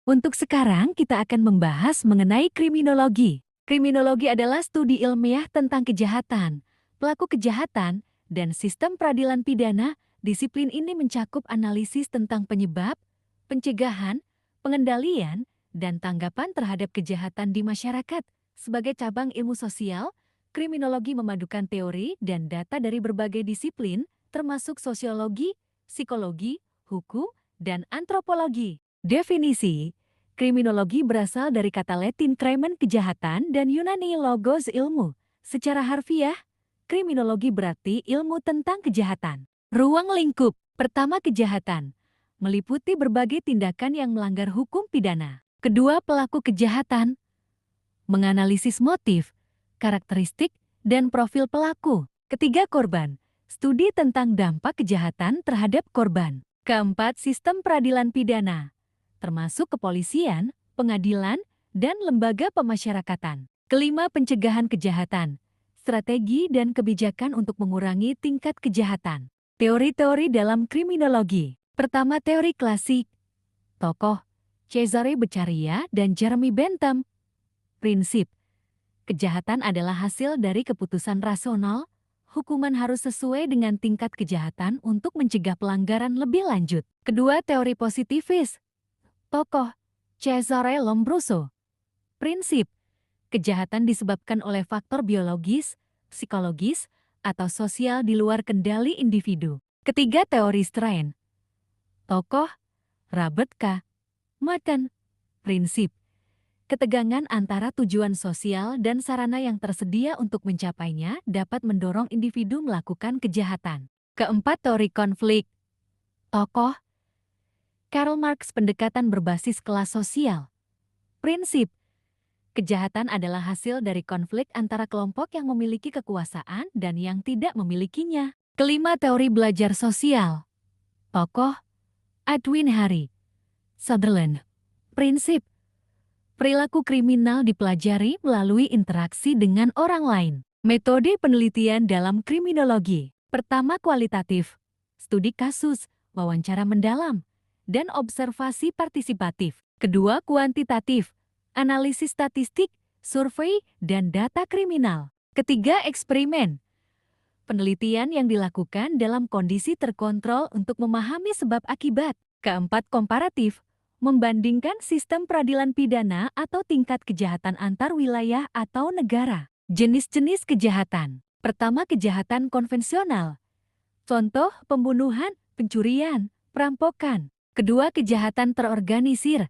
Untuk sekarang kita akan membahas mengenai kriminologi. Kriminologi adalah studi ilmiah tentang kejahatan, pelaku kejahatan, dan sistem peradilan pidana. Disiplin ini mencakup analisis tentang penyebab, pencegahan, pengendalian, dan tanggapan terhadap kejahatan di masyarakat. Sebagai cabang ilmu sosial, kriminologi memadukan teori dan data dari berbagai disiplin, termasuk sosiologi, psikologi, hukum, dan antropologi. Definisi: kriminologi berasal dari kata Latin krimen kejahatan dan Yunani logos ilmu. Secara harfiah, kriminologi berarti ilmu tentang kejahatan. Ruang lingkup pertama, kejahatan meliputi berbagai tindakan yang melanggar hukum pidana. Kedua, pelaku kejahatan menganalisis motif, karakteristik, dan profil pelaku. Ketiga, korban studi tentang dampak kejahatan terhadap korban. Keempat, sistem peradilan pidana termasuk kepolisian, pengadilan, dan lembaga pemasyarakatan. Kelima, pencegahan kejahatan, strategi dan kebijakan untuk mengurangi tingkat kejahatan. Teori-teori dalam kriminologi. Pertama, teori klasik. Tokoh Cesare Beccaria dan Jeremy Bentham. Prinsip: kejahatan adalah hasil dari keputusan rasional. Hukuman harus sesuai dengan tingkat kejahatan untuk mencegah pelanggaran lebih lanjut. Kedua, teori positivis. Tokoh Cesare Lombroso. Prinsip: kejahatan disebabkan oleh faktor biologis, psikologis, atau sosial di luar kendali individu. Ketiga, teori strain. Tokoh Robert K. Merton. Prinsip: ketegangan antara tujuan sosial dan sarana yang tersedia untuk mencapainya dapat mendorong individu melakukan kejahatan. Keempat, teori konflik. Tokoh Karl Marx. Pendekatan berbasis kelas sosial. Prinsip: kejahatan adalah hasil dari konflik antara kelompok yang memiliki kekuasaan dan yang tidak memilikinya. Kelima, teori belajar sosial. Tokoh Edwin Harry Sutherland. Prinsip: perilaku kriminal dipelajari melalui interaksi dengan orang lain. Metode penelitian dalam kriminologi. Pertama, kualitatif. Studi kasus, wawancara mendalam, dan observasi partisipatif. Kedua, kuantitatif. Analisis statistik, survei, dan data kriminal. Ketiga, eksperimen. Penelitian yang dilakukan dalam kondisi terkontrol untuk memahami sebab akibat. Keempat, komparatif. Membandingkan sistem peradilan pidana atau tingkat kejahatan antar wilayah atau negara. Jenis-jenis kejahatan. Pertama, kejahatan konvensional. Contoh, pembunuhan, pencurian, perampokan. Kedua, kejahatan terorganisir.